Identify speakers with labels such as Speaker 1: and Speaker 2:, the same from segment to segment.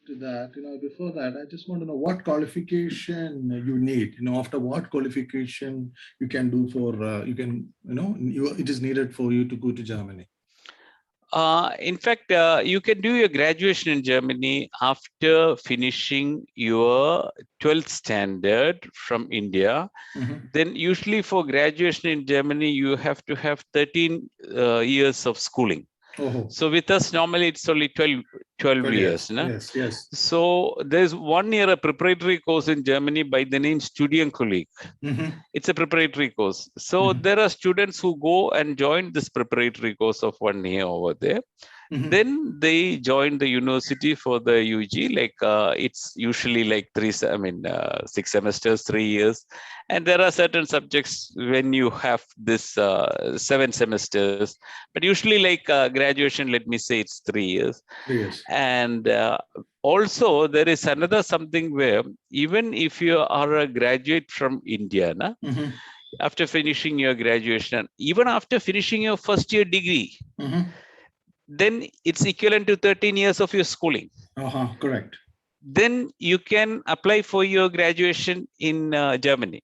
Speaker 1: to that, before that, I just want to know what qualification you need. After what qualification you can do for it is needed for you to go to Germany.
Speaker 2: In fact, you can do your graduation in Germany after finishing your 12th standard from India.
Speaker 1: Mhm.
Speaker 2: Then usually for graduation in Germany, you have to have 13 years of schooling.
Speaker 1: Oh,
Speaker 2: So with us, normally it's only 12 years.
Speaker 1: yes,
Speaker 2: No?
Speaker 1: yes, yes.
Speaker 2: So there's 1 year a preparatory course in Germany by the name Studienkolleg.
Speaker 1: Mm-hmm.
Speaker 2: It's a preparatory course. So
Speaker 1: Mm-hmm.
Speaker 2: there are students who go and join this preparatory course of 1 year over there.
Speaker 1: Mm-hmm.
Speaker 2: Then they join the university for the UG. Like it's usually like 6 semesters, 3 years, and there are certain subjects when you have this 7 semesters. But usually, like graduation, let me say it's 3 years.
Speaker 1: 3 years.
Speaker 2: And also there is another something where even if you are a graduate from India, na,
Speaker 1: Mm-hmm.
Speaker 2: after finishing your graduation, even after finishing your first year degree,
Speaker 1: Mm-hmm.
Speaker 2: then it's equivalent to 13 years of your schooling.
Speaker 1: Uh-huh. Correct.
Speaker 2: Then you can apply for your graduation in Germany.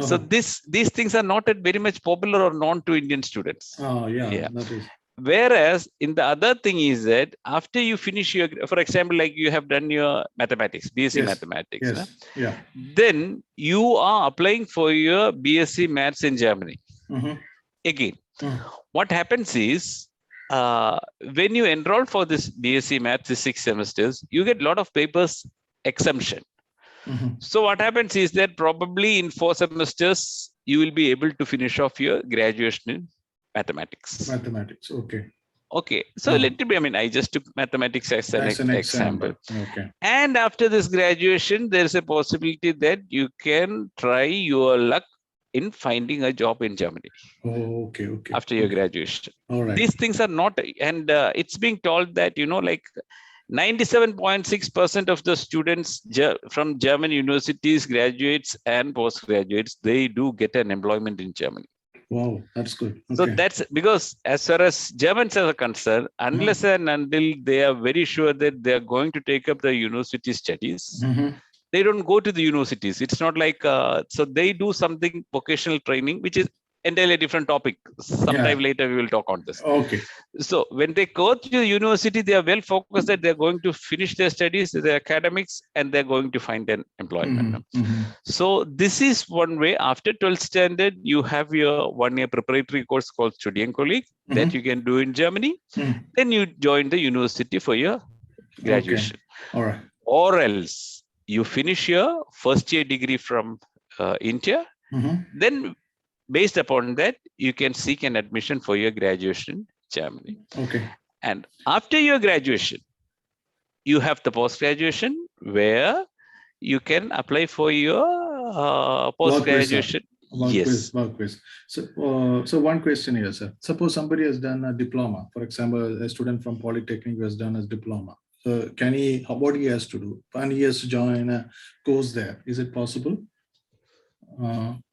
Speaker 2: So
Speaker 1: Uh-huh.
Speaker 2: these things are not very much popular or known to Indian students.
Speaker 1: Oh, yeah,
Speaker 2: Yeah.
Speaker 1: that is.
Speaker 2: Whereas in the other thing is that after you finish your, for example, like you have done your mathematics, BSc
Speaker 1: Yes,
Speaker 2: mathematics, na?
Speaker 1: yes, yeah.
Speaker 2: Then you are applying for your BSc maths in Germany.
Speaker 1: Mm-hmm.
Speaker 2: Again,
Speaker 1: Mm-hmm.
Speaker 2: what happens is when you enroll for this BSc maths, the 6 semesters, you get a lot of papers exemption.
Speaker 1: Mm-hmm.
Speaker 2: So what happens is that probably in 4 semesters, you will be able to finish off your graduation in mathematics.
Speaker 1: Mathematics. Okay.
Speaker 2: Okay, so
Speaker 1: Uh-huh.
Speaker 2: let me, I just took mathematics as an
Speaker 1: As an
Speaker 2: example.
Speaker 1: example. Okay.
Speaker 2: And after this graduation, there's a possibility that you can try your luck in finding a job in Germany
Speaker 1: Oh, okay, okay,
Speaker 2: after your
Speaker 1: okay.
Speaker 2: graduation.
Speaker 1: All right.
Speaker 2: These things are not, and it's being told that, like 97.6% of the students from German universities, graduates and postgraduates, they do get an employment in Germany.
Speaker 1: Wow, that's good.
Speaker 2: So
Speaker 1: Okay.
Speaker 2: that's because as far as Germans are concerned,
Speaker 1: Mm-hmm.
Speaker 2: unless and until they are very sure that they are going to take up the university studies,
Speaker 1: Mm-hmm.
Speaker 2: they don't go to the universities. It's not like, so they do something vocational training, which is entirely different topic. Sometime
Speaker 1: Yeah.
Speaker 2: later, we will talk on this.
Speaker 1: Okay.
Speaker 2: So when they go to the university, they are well focused that they're going to finish their studies, their academics, and they're going to find an employment.
Speaker 1: Mm-hmm. Mm-hmm.
Speaker 2: So this is one way. After 12th standard, you have your 1 year preparatory course called Studienkolleg that
Speaker 1: Mm-hmm.
Speaker 2: you can do in Germany.
Speaker 1: Mm.
Speaker 2: Then you join the university for your
Speaker 1: Okay.
Speaker 2: graduation.
Speaker 1: All right.
Speaker 2: Or else you finish your first year degree from India.
Speaker 1: Mm-hmm.
Speaker 2: Then based upon that, you can seek an admission for your graduation in Germany.
Speaker 1: Okay.
Speaker 2: And after your graduation, you have the post-graduation where you can apply for your
Speaker 1: Work visa.
Speaker 2: post-graduation. Yes.
Speaker 1: Work quiz. So one question here, sir. Suppose somebody has done a diploma, for example, a student from Polytechnic who has done his diploma. What he has to do? And he has to join a course there. Is it possible?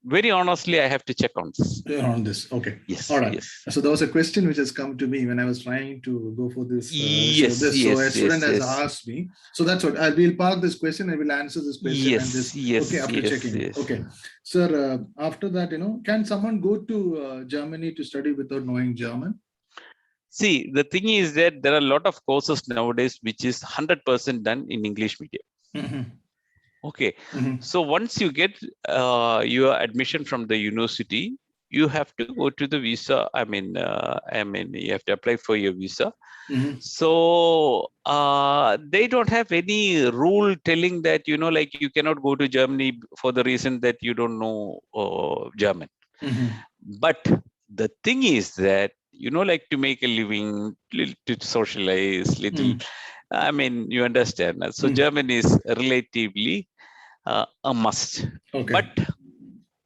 Speaker 2: Very honestly, I have to check on this.
Speaker 1: On this. Okay.
Speaker 2: Yes.
Speaker 1: All right.
Speaker 2: Yes.
Speaker 1: So there was a question which has come to me when I was trying to go for this.
Speaker 2: Yes.
Speaker 1: So a student has
Speaker 2: yes.
Speaker 1: asked me. So that's what I will park this question. I will answer this question.
Speaker 2: Yes.
Speaker 1: And this.
Speaker 2: Yes.
Speaker 1: Okay. After
Speaker 2: yes,
Speaker 1: checking.
Speaker 2: Yes.
Speaker 1: Okay. Sir, after that, can someone go to Germany to study without knowing German?
Speaker 2: See, the thing is that there are a lot of courses nowadays which is 100% done in English medium.
Speaker 1: Mm-hmm.
Speaker 2: Okay.
Speaker 1: Mm-hmm.
Speaker 2: So once you get your admission from the university, you have to go to the visa. You have to apply for your visa.
Speaker 1: Mm-hmm.
Speaker 2: So they don't have any rule telling that, like you cannot go to Germany for the reason that you don't know German.
Speaker 1: Mm-hmm.
Speaker 2: But the thing is that, like to make a living, to socialize, little, you understand. So German is relatively a must.
Speaker 1: Okay.
Speaker 2: But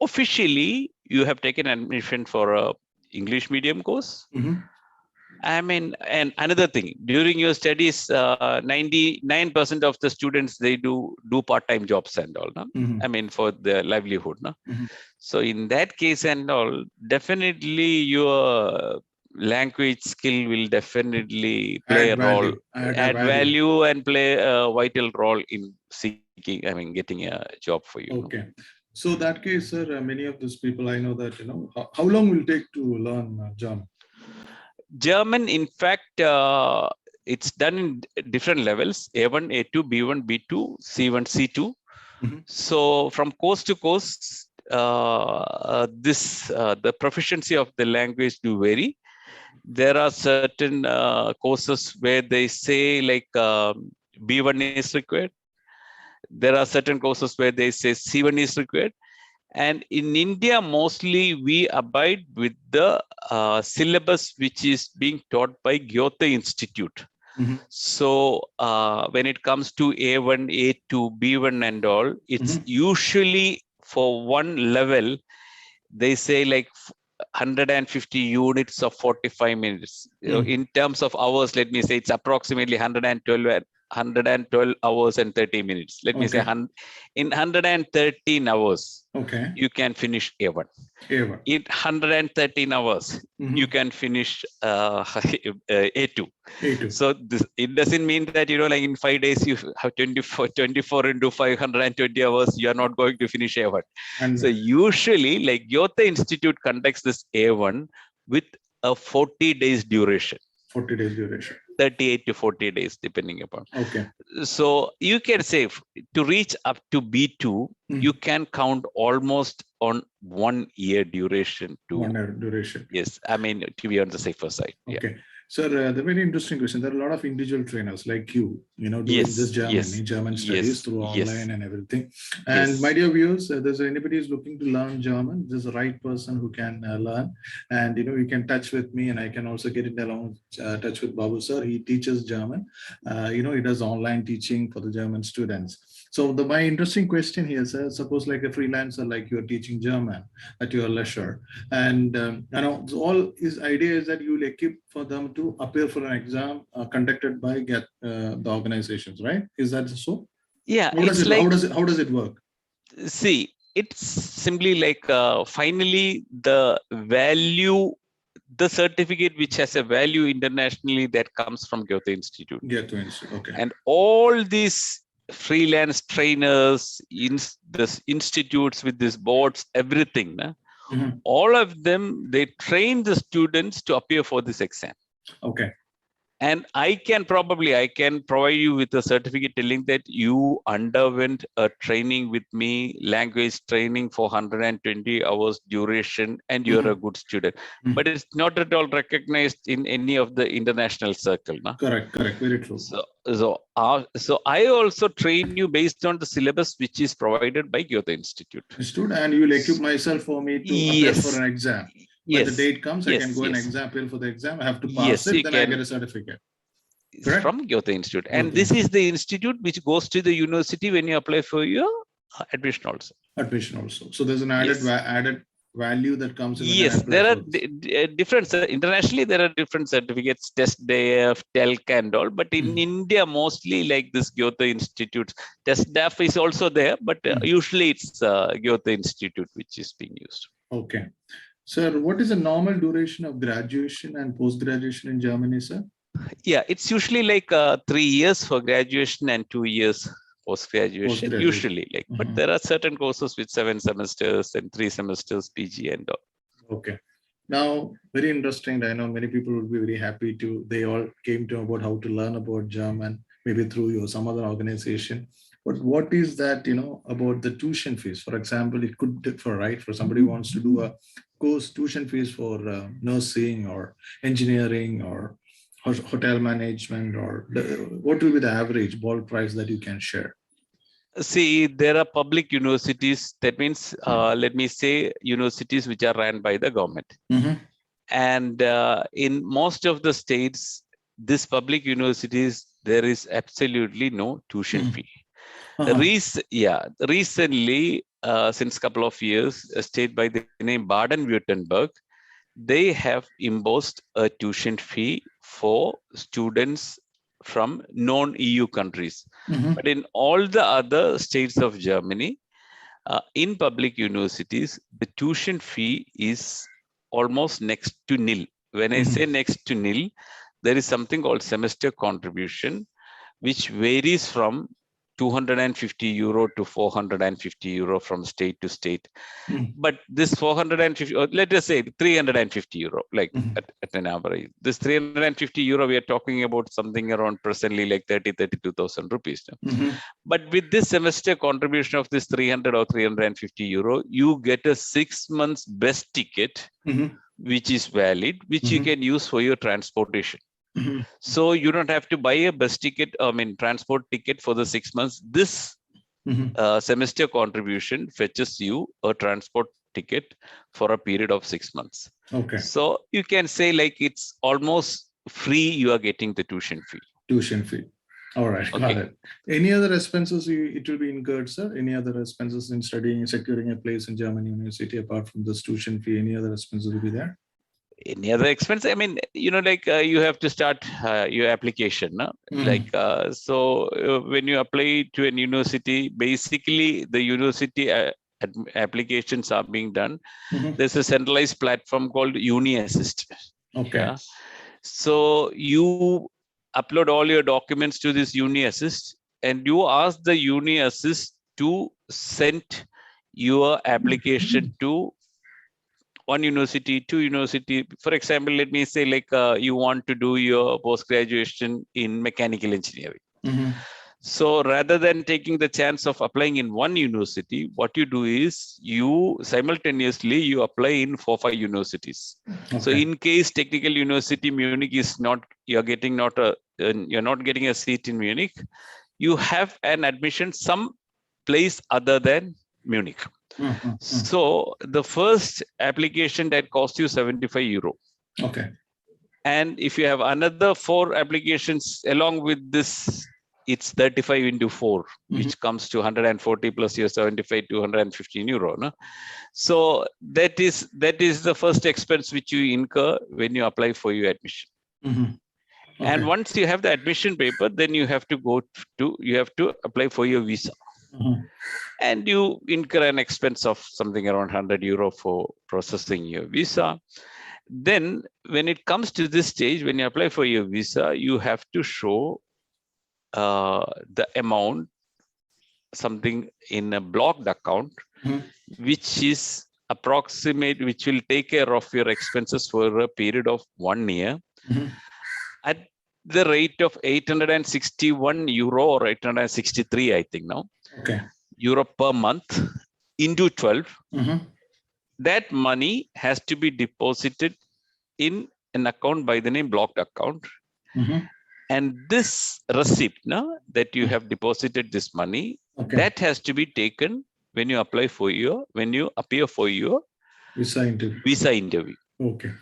Speaker 2: officially, you have taken admission for a English medium course.
Speaker 1: Mm-hmm.
Speaker 2: And another thing, during your studies, 99% of the students, they do part-time jobs and all. No?
Speaker 1: Mm-hmm.
Speaker 2: For their livelihood. No?
Speaker 1: Mm-hmm.
Speaker 2: So in that case and all, definitely your language skill will definitely play a role,
Speaker 1: Add a
Speaker 2: add
Speaker 1: value.
Speaker 2: value, and play a vital role in seeking, I mean, getting a job for you.
Speaker 1: Okay. So that case, sir, many of these people I know that, how long will it take to learn German?
Speaker 2: German, in fact, it's done in different levels: A1, A2, B1, B2, C1, C2.
Speaker 1: Mhm.
Speaker 2: So from course to course, the proficiency of the language do vary. There are certain courses where they say like B1 is required. There are certain courses where they say C1 is required. And in India, mostly we abide with the syllabus which is being taught by Goethe Institute.
Speaker 1: Mhm.
Speaker 2: So when it comes to A1, A2, B1 and all, it's usually for one level, they say like 150 units of 45 minutes. In terms of hours, let me say it's approximately 112 hours and 30 minutes. Let me say in 113 hours,
Speaker 1: Okay.
Speaker 2: you can finish A1.
Speaker 1: A1.
Speaker 2: In 113 hours, you can finish A2.
Speaker 1: A2.
Speaker 2: So it doesn't mean that, like in 5 days, you have 24 into 520 hours, you are not going to finish A1.
Speaker 1: And
Speaker 2: So usually, like Goethe Institute conducts this A1 with a 40 days duration.
Speaker 1: 40 days duration.
Speaker 2: 38 to 40 days, depending upon.
Speaker 1: Okay.
Speaker 2: So you can say to reach up to B2, you can count almost on 1 year duration to
Speaker 1: 1 year duration.
Speaker 2: Yes, I mean, to be on the safer side.
Speaker 1: Okay. Yeah. Sir, the very interesting question. There are a lot of individual trainers like you, doing this German studies through online and everything. And my dear viewers, there's anybody who's looking to learn German, there's the right person who can learn. And, you can touch with me, and I can also get in along touch with Babu, sir. He teaches German. He does online teaching for the German students. So my interesting question here, sir, suppose like a freelancer, like you're teaching German at your leisure, and all his idea is that you will equip for them to appear for an exam conducted by the organizations, right? Is that so?
Speaker 2: Yeah,
Speaker 1: how does it work?
Speaker 2: See, it's simply like finally the value, the certificate which has a value internationally, that comes from Goethe Institute.
Speaker 1: Goethe Institute, okay.
Speaker 2: And all these freelance trainers, the institutes with these boards, everything, all of them, they train the students to appear for this exam.
Speaker 1: Okay.
Speaker 2: And I can provide you with a certificate telling that you underwent a training with me, language training for 120 hours duration, and you're a good student. But it's not at all recognized in any of the international circle. No?
Speaker 1: Correct, very true.
Speaker 2: So I also train you based on the syllabus which is provided by Goethe Institute.
Speaker 1: And you will equip myself for me to appear for an exam. When the date comes, I can go and appear for the exam. I have to pass it, then I get a certificate. Correct?
Speaker 2: From Goethe Institute. And this is the institute which goes to the university when you apply for your admission also.
Speaker 1: So there's an added value that comes in.
Speaker 2: Yes, there are different, internationally there are different certificates, test DF, TELC and all, but in India mostly like this Goethe Institute. Test DAF is also there, but usually it's Goethe Institute which is being used.
Speaker 1: Okay. Sir, what is the normal duration of graduation and post-graduation in Germany, sir?
Speaker 2: Yeah, it's usually like 3 years for graduation and 2 years post-graduation, usually. But there are certain courses with 7 semesters and 3 semesters PG and all.
Speaker 1: Okay. Now, very interesting. I know many people would be very happy they all came to about how to learn about German, maybe through you or some other organization. But what is that, about the tuition fees? For example, it could differ, right? For somebody who wants to do a course, tuition fees for nursing or engineering or hotel management, or what will be the average ball price that you can share?
Speaker 2: See, there are public universities. That means, let me say, universities which are run by the government. And in most of the states, these public universities, there is absolutely no tuition fee. Recently, since a couple of years, a state by the name Baden-Württemberg, they have imposed a tuition fee for students from non-EU countries. But in all the other states of Germany, in public universities, the tuition fee is almost next to nil. When I say next to nil, there is something called semester contribution, which varies from 250 euro to 450 euro from state to state. But this 450, or let us say 350 euro, like at an average, this 350 euro, we are talking about something around presently like 32,000 rupees. But with this semester contribution of this 300 or 350 euro, you get a 6 months best ticket, which is valid, which you can use for your transportation. So you don't have to buy a bus ticket, transport ticket for the 6 months. This semester contribution fetches you a transport ticket for a period of 6 months.
Speaker 1: Okay.
Speaker 2: So you can say like it's almost free. You are getting the tuition fee.
Speaker 1: Tuition fee. All right.
Speaker 2: Okay.
Speaker 1: Got it. Any other expenses it will be incurred, sir? Any other expenses in studying, securing a place in German university apart from this tuition fee? Any other expenses will be there?
Speaker 2: Any other expense? I mean, you have to start your application. No? So when you apply to an university, basically the university applications are being done. There's a centralized platform called Uni Assist.
Speaker 1: Okay.
Speaker 2: Yeah? So you upload all your documents to this Uni Assist, and you ask the Uni Assist to send your application to one university, two university. For example, let me say like you want to do your post-graduation in mechanical engineering. So rather than taking the chance of applying in one university, what you do is you simultaneously you apply in 4-5 universities. Okay. So in case Technical University Munich is not, you're not getting a seat in Munich, you have an admission some place other than Munich. So the first application that costs you 75 euro.
Speaker 1: Okay.
Speaker 2: And if you have another 4 applications along with this, it's 35 into 4, which comes to 140 plus your 75 to 115 euro. No? So that is the first expense which you incur when you apply for your admission. Okay. And once you have the admission paper, then you have to apply for your visa. And you incur an expense of something around 100 euro for processing your visa. Then when it comes to this stage, when you apply for your visa, you have to show the amount, something in a blocked account, which is approximate, which will take care of your expenses for a period of 1 year at the rate of 861 euro or 863, I think now. Okay. Euro per month into 12. That money has to be deposited in an account by the name blocked account. And this receipt that you have deposited this money, that has to be taken when you appear for your visa interview. Okay.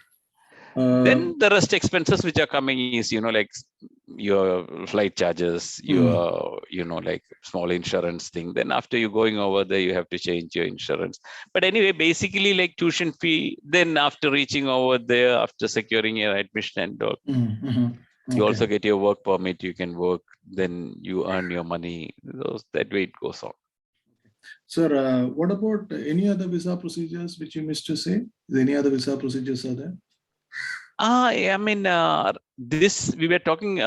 Speaker 2: Then the rest expenses which are coming is, like your flight charges, your, like small insurance thing. Then after you going over there, you have to change your insurance. But anyway, basically like tuition fee, then after reaching over there, after securing your admission and all, you also get your work permit, you can work, then you earn your money. That way it goes on.
Speaker 1: Sir, what about any other visa procedures which you missed to say? Any other visa procedures are there?
Speaker 2: This we were talking,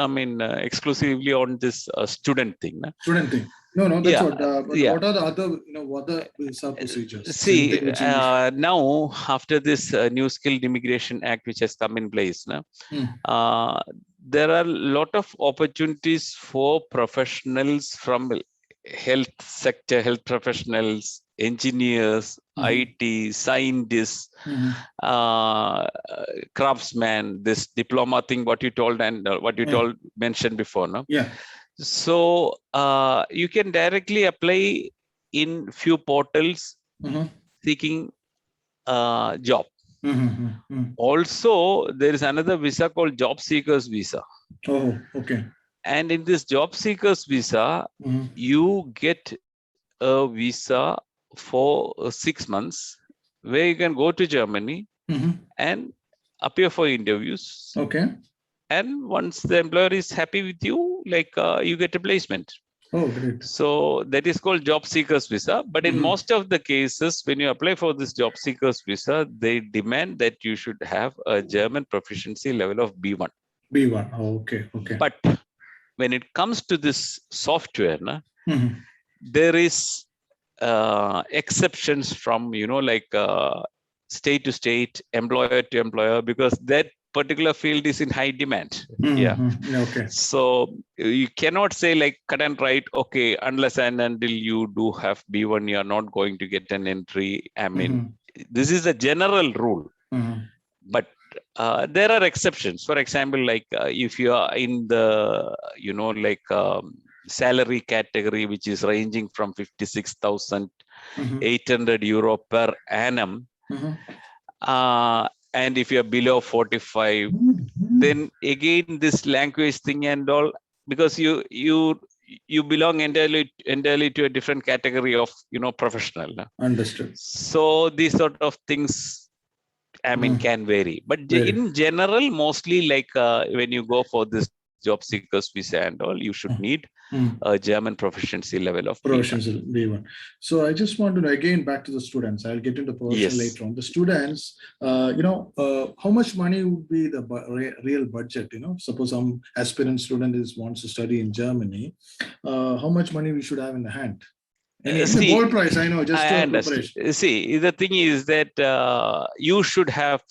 Speaker 2: exclusively on this student thing.
Speaker 1: Student thing. No, that's what. But what are the other visa procedures?
Speaker 2: See, now after this new Skilled Immigration Act, which has come in place, there are a lot of opportunities for professionals from health sector, health professionals, engineers, IT, scientists, craftsmen, this diploma thing, what you told and what you mentioned before, no? Yeah. So you can directly apply in few portals seeking job. Also, there is another visa called Job Seekers Visa. Oh, okay. And in this Job Seekers Visa, you get a visa for 6 months where you can go to Germany and appear for interviews. Okay. And once the employer is happy with you, like you get a placement.
Speaker 1: Oh, great.
Speaker 2: So that is called job seekers visa. But in most of the cases, when you apply for this job seekers visa, they demand that you should have a German proficiency level of B1.
Speaker 1: B1. Oh, okay. Okay.
Speaker 2: But when it comes to this software,
Speaker 1: Mhm.
Speaker 2: there is exceptions from, state to state, employer to employer, because that particular field is in high demand. Yeah.
Speaker 1: Mhm. Okay.
Speaker 2: So you cannot say like cut and write, okay, unless and until you do have B1, you are not going to get an entry. I mean, this is a general rule,
Speaker 1: Mhm.
Speaker 2: but there are exceptions. For example, like if you are in the, salary category, which is ranging from 56,800 euro per annum, and if you're below 45, then again this language thing and all, because you belong entirely to a different category of professional.
Speaker 1: Understood.
Speaker 2: So these sort of things, I mean, can vary, but
Speaker 1: Very.
Speaker 2: in general, mostly like when you go for this job seekers visa and all, you should need a German proficiency level of B1.
Speaker 1: Proficiency B1. So I just want to know, again, back to the students. I'll get into profession
Speaker 2: Yes.
Speaker 1: later on. The students, how much money would be the real budget? Suppose some aspirant student wants to study in Germany. How much money we should have in the hand? Any ball price? I know, just
Speaker 2: I
Speaker 1: for
Speaker 2: understand.
Speaker 1: preparation.
Speaker 2: See, the thing is that you should have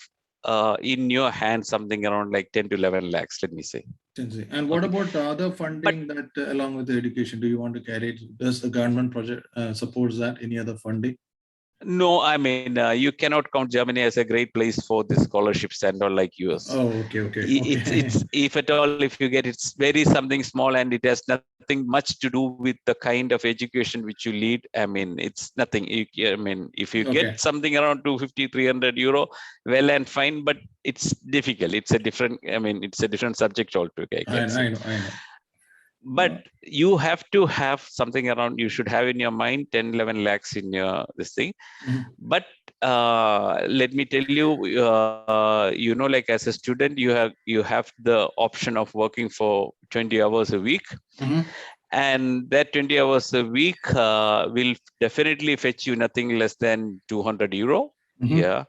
Speaker 2: in your hand something around like 10 to 11 lakhs, let me say.
Speaker 1: And what about the other funding that along with the education, do you want to carry it? Does the government project supports that? Any other funding?
Speaker 2: No, I mean, you cannot count Germany as a great place for the scholarships and all like US.
Speaker 1: Oh, okay.
Speaker 2: It's if at all, if you get, it's very something small and it has nothing much to do with the kind of education which you lead. I mean, it's nothing. I mean, if you get something around 250, 300 euro, well and fine, but it's difficult. It's a different, I mean, it's a different subject altogether.
Speaker 1: I know.
Speaker 2: But you have to have something around, you should have in your mind 10, 11 lakhs in your this thing. But let me tell you, like as a student, you have the option of working for 20 hours a week. And that 20 hours a week will definitely fetch you nothing less than 200 euro. Yeah.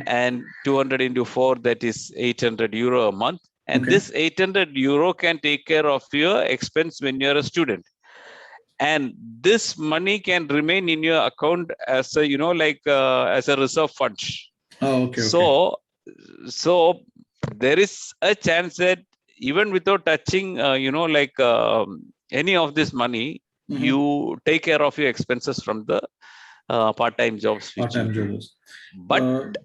Speaker 2: And 200 into 4, that is 800 euro a month. And this 800 euro can take care of your expense when you're a student. And this money can remain in your account as a, as a reserve fund.
Speaker 1: Oh, okay.
Speaker 2: So there is a chance that even without touching, any of this money, you take care of your expenses from the part-time jobs which you do. But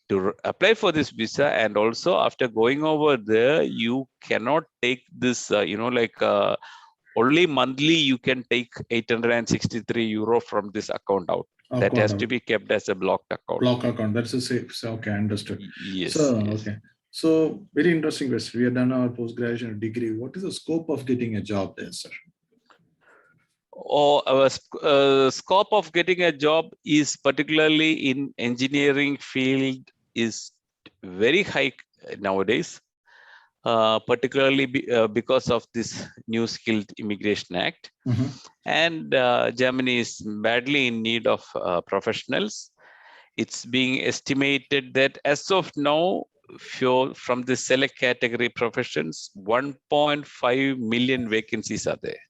Speaker 2: to apply for this visa, and also after going over there, you cannot take this, only monthly you can take 863 euro from this account out. That has to be kept as a blocked account.
Speaker 1: Block account. That's a safe. Okay, understood.
Speaker 2: Yes.
Speaker 1: So, okay. So, very interesting question. We have done our post-graduate degree. What is the scope of getting a job there, sir?
Speaker 2: Our scope of getting a job is particularly in engineering field is very high nowadays, particularly because of this new Skilled Immigration Act. And Germany is badly in need of professionals. It's being estimated that as of now, from the select category professions, 1.5 million vacancies are there.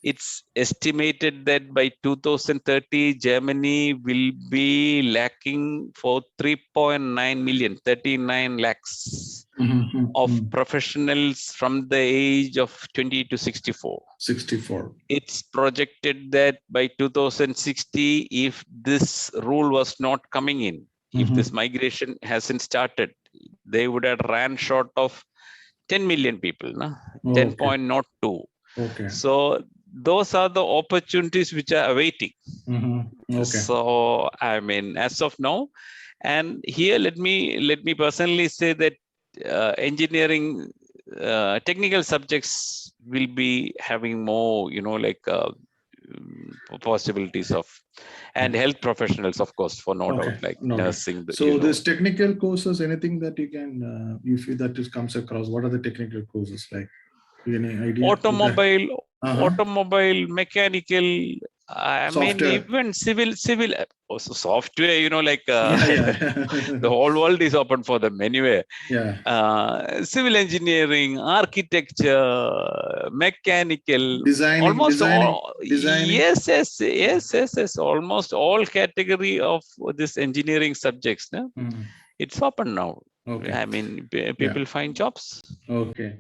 Speaker 2: It's estimated that by 2030, Germany will be lacking for 3.9 million, 39 lakhs of professionals from the age of 20 to 64. It's projected that by 2060, if this rule was not coming in, if this migration hasn't started, they would have ran short of 10 million people, 10.02. So those are the opportunities which are awaiting. So I mean, as of now, and here let me personally say that engineering technical subjects will be having more, possibilities of, and health professionals, of course, for no doubt, like nursing.
Speaker 1: So this technical courses, anything that you can, if that just comes across, what are the technical courses like? Any idea?
Speaker 2: Automobile automobile, mechanical, I mean,
Speaker 1: Software.
Speaker 2: even civil also software, like
Speaker 1: Yeah, yeah.
Speaker 2: the whole world is open for them anyway.
Speaker 1: Yeah.
Speaker 2: Civil engineering, architecture, mechanical, almost
Speaker 1: Designing.
Speaker 2: all. Yes. Almost all category of this engineering subjects. No?
Speaker 1: Mhm.
Speaker 2: It's open now.
Speaker 1: Okay.
Speaker 2: I mean,
Speaker 1: Yeah.
Speaker 2: people find jobs.
Speaker 1: Okay.